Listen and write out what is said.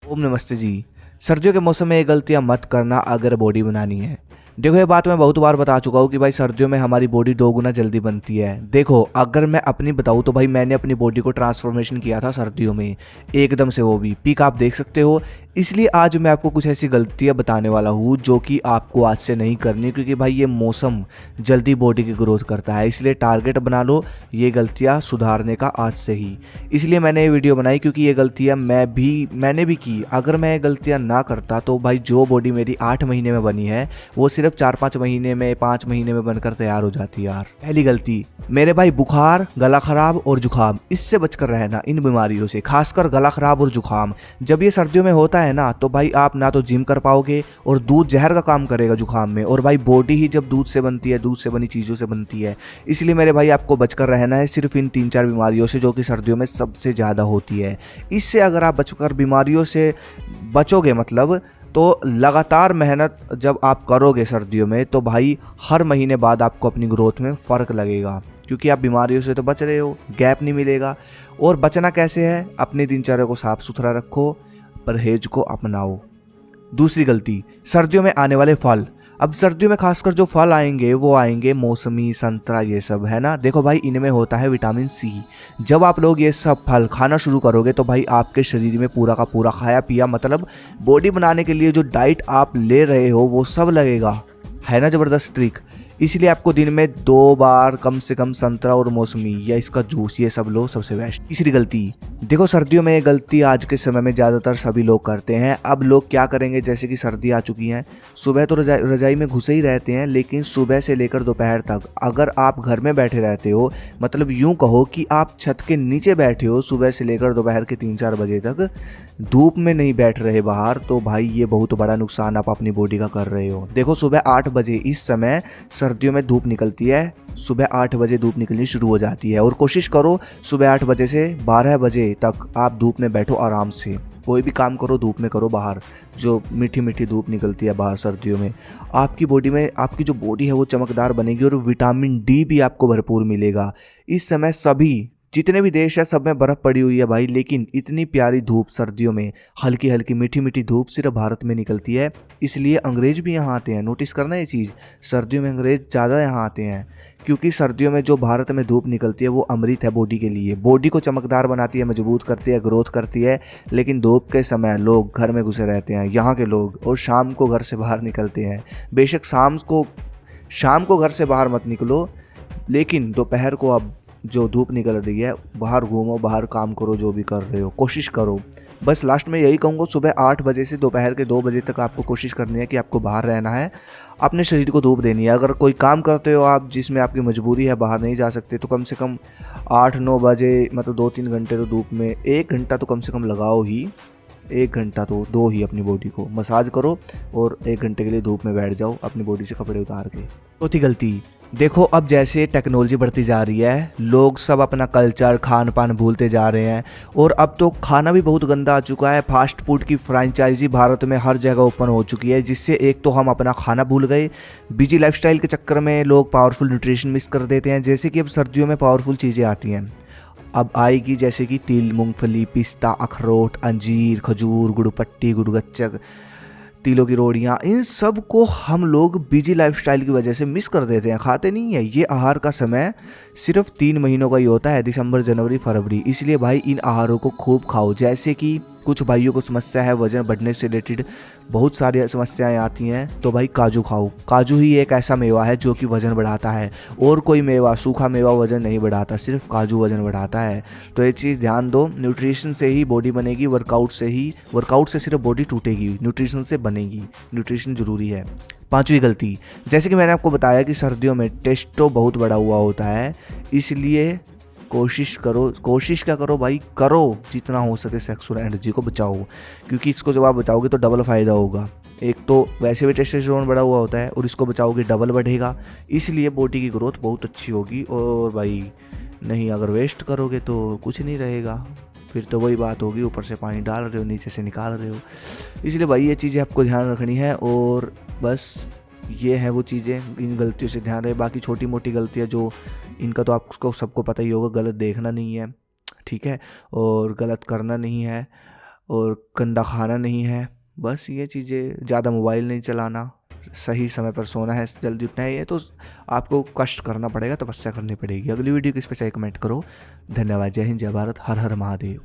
ओम नमस्ते जी। सर्दियों के मौसम में ये गलतियां मत करना अगर बॉडी बनानी है। देखो, ये बात मैं बहुत बार बता चुका हूँ कि भाई सर्दियों में हमारी बॉडी 2 गुना जल्दी बनती है। देखो, अगर मैं अपनी बताऊँ तो भाई मैंने अपनी बॉडी को ट्रांसफॉर्मेशन किया था सर्दियों में, एकदम से, वो भी पीक आप देख सकते हो। इसलिए आज मैं आपको कुछ ऐसी गलतियां बताने वाला हूँ जो कि आपको आज से नहीं करनी, क्योंकि भाई ये मौसम जल्दी बॉडी की ग्रोथ करता है। इसलिए टारगेट बना लो ये गलतियां सुधारने का आज से ही। इसलिए मैंने ये वीडियो बनाई, क्योंकि ये गलतियां मैंने भी की। अगर मैं ये गलतियां ना करता तो भाई जो बॉडी मेरी 8 महीने में बनी है वो सिर्फ 4-5 महीने में, 5 महीने में बनकर तैयार हो जाती यार। पहली गलती मेरे भाई, बुखार, गला खराब और जुकाम, इससे बचकर रहना इन बीमारियों से, खासकर गला खराब और जुकाम। जब ये सर्दियों में होता है ना तो भाई आप ना तो जिम कर पाओगे और दूध जहर का काम करेगा जुकाम में, और भाई बॉडी ही जब दूध से बनती है, दूध से बनी चीज़ों से बनती है। इसलिए मेरे भाई आपको बचकर रहना है सिर्फ इन 3-4 बीमारियों से जो कि सर्दियों में सबसे ज़्यादा होती है। इससे अगर आप बचकर बीमारियों से बचोगे मतलब, तो लगातार मेहनत जब आप करोगे सर्दियों में तो भाई हर महीने बाद आपको अपनी ग्रोथ में फ़र्क लगेगा, क्योंकि आप बीमारियों से तो बच रहे हो, गैप नहीं मिलेगा। और बचना कैसे है? अपनी दिनचर्या को साफ सुथरा रखो, परहेज को अपनाओ। दूसरी गलती, सर्दियों में आने वाले फल। अब सर्दियों में खासकर जो फल आएंगे वो आएंगे मौसमी, संतरा, ये सब है ना। देखो भाई, इनमें होता है विटामिन सी। जब आप लोग ये सब फल खाना शुरू करोगे तो भाई आपके शरीर में पूरा का पूरा खाया पिया, मतलब बॉडी बनाने के लिए जो डाइट आप ले रहे हो वो सब लगेगा, है ना। ज़बरदस्त ट्रिक। इसलिए आपको दिन में 2 बार कम से कम संतरा और मौसमी या इसका जूस, ये सब लो, सबसे बेस्ट। तीसरी गलती, देखो सर्दियों में ये गलती आज के समय में ज़्यादातर सभी लोग करते हैं। अब लोग क्या करेंगे, जैसे कि सर्दी आ चुकी हैं, सुबह तो रजाई में घुसे ही रहते हैं, लेकिन सुबह से लेकर दोपहर तक अगर आप घर में बैठे रहते हो, मतलब यूँ कहो कि आप छत के नीचे बैठे हो सुबह से लेकर दोपहर के 3-4 बजे तक, धूप में नहीं बैठ रहे बाहर, तो भाई ये बहुत बड़ा नुकसान आप अपनी बॉडी का कर रहे हो। देखो, सुबह 8 बजे, इस समय सर्दियों में धूप निकलती है, सुबह 8 बजे धूप निकलनी शुरू हो जाती है। और कोशिश करो सुबह 8 बजे से 12 बजे तक आप धूप में बैठो आराम से। कोई भी काम करो धूप में करो, बाहर जो मीठी मीठी धूप निकलती है बाहर सर्दियों में, आपकी बॉडी में, आपकी जो बॉडी है वो चमकदार बनेगी और विटामिन डी भी आपको भरपूर मिलेगा। इस समय सभी जितने भी देश है सब में बर्फ़ पड़ी हुई है भाई, लेकिन इतनी प्यारी धूप सर्दियों में, हल्की हल्की मीठी मीठी धूप सिर्फ भारत में निकलती है। इसलिए अंग्रेज भी यहाँ आते हैं। नोटिस करना ये चीज़, सर्दियों में अंग्रेज ज़्यादा यहाँ आते हैं, क्योंकि सर्दियों में जो भारत में धूप निकलती है वो अमृत है बॉडी के लिए। बॉडी को चमकदार बनाती है, मजबूत करती है, ग्रोथ करती है। लेकिन धूप के समय लोग घर में घुसे रहते हैं यहाँ के लोग, और शाम को घर से बाहर निकलते हैं। बेशक शाम को घर से बाहर मत निकलो, लेकिन दोपहर को अब जो धूप निकल रही है बाहर घूमो, बाहर काम करो, जो भी कर रहे हो कोशिश करो। बस लास्ट में यही कहूँगा, सुबह 8 बजे से दोपहर के 2 बजे तक आपको कोशिश करनी है कि आपको बाहर रहना है, अपने शरीर को धूप देनी है। अगर कोई काम करते हो आप जिसमें आपकी मजबूरी है, बाहर नहीं जा सकते, तो कम से कम 8-9 बजे, मतलब 2-3 घंटे तो धूप में, 1 घंटा तो कम से कम लगाओ ही, 1 घंटा तो दो ही। अपनी बॉडी को मसाज करो और 1 घंटे के लिए धूप में बैठ जाओ अपनी बॉडी से कपड़े उतार के। चौथी गलती, देखो अब जैसे टेक्नोलॉजी बढ़ती जा रही है, लोग सब अपना कल्चर, खान पान भूलते जा रहे हैं, और अब तो खाना भी बहुत गंदा आ चुका है। फास्ट फूड की फ्रेंचाइजी भारत में हर जगह ओपन हो चुकी है, जिससे एक तो हम अपना खाना भूल गए, बिजी लाइफस्टाइल के चक्कर में लोग पावरफुल न्यूट्रिशन मिस कर देते हैं। जैसे कि अब सर्दियों में पावरफुल चीज़ें आती हैं, अब आएगी, जैसे कि तिल, मूंगफली, पिस्ता, अखरोट, अंजीर, खजूर, गुड़पट्टी, गुड़गच्चक, तिलों की रोटियाँ, इन सब को हम लोग बिजी लाइफस्टाइल की वजह से मिस कर देते हैं, खाते नहीं है। ये आहार का समय सिर्फ 3 महीनों का ही होता है, दिसंबर, जनवरी, फरवरी। इसलिए भाई इन आहारों को खूब खाओ। जैसे कि कुछ भाइयों को समस्या है वजन बढ़ने से रिलेटेड, बहुत सारी समस्याएं आती हैं, तो भाई काजू खाओ। काजू ही एक ऐसा मेवा है जो कि वजन बढ़ाता है, और कोई मेवा, सूखा मेवा वजन नहीं बढ़ाता, सिर्फ काजू वजन बढ़ाता है। तो ये चीज़ ध्यान दो, न्यूट्रिशन से ही बॉडी बनेगी, वर्कआउट से सिर्फ बॉडी टूटेगी, न्यूट्रिशन से बनेगी। न्यूट्रिशन ज़रूरी है। 5वीं गलती, जैसे कि मैंने आपको बताया कि सर्दियों में टेस्टो बहुत बड़ा हुआ होता है, इसलिए कोशिश क्या करो भाई, करो जितना हो सके सेक्सुअल एनर्जी को बचाओ, क्योंकि इसको जब आप बचाओगे तो डबल फ़ायदा होगा। एक तो वैसे भी टेस्टोस्टेरोन बढ़ा हुआ होता है, और इसको बचाओगे डबल बढ़ेगा, इसलिए बॉडी की ग्रोथ बहुत अच्छी होगी। और भाई नहीं, अगर वेस्ट करोगे तो कुछ नहीं रहेगा, फिर तो वही बात होगी, ऊपर से पानी डाल रहे हो, नीचे से निकाल रहे हो। इसलिए भाई ये चीज़ें आपको ध्यान रखनी है, और बस ये है वो चीज़ें, इन गलतियों से ध्यान रहे। बाकी छोटी मोटी गलतियाँ जो, इनका तो आपको सबको पता ही होगा, गलत देखना नहीं है, ठीक है, और गलत करना नहीं है, और गंदा खाना नहीं है। बस ये चीज़ें, ज़्यादा मोबाइल नहीं चलाना, सही समय पर सोना है, जल्दी उठना है। ये तो आपको कष्ट करना पड़ेगा, तपस्या करनी पड़ेगी। अगली वीडियो किस पे चाहिए कमेंट करो। धन्यवाद। जय हिंद, जय भारत, हर हर महादेव।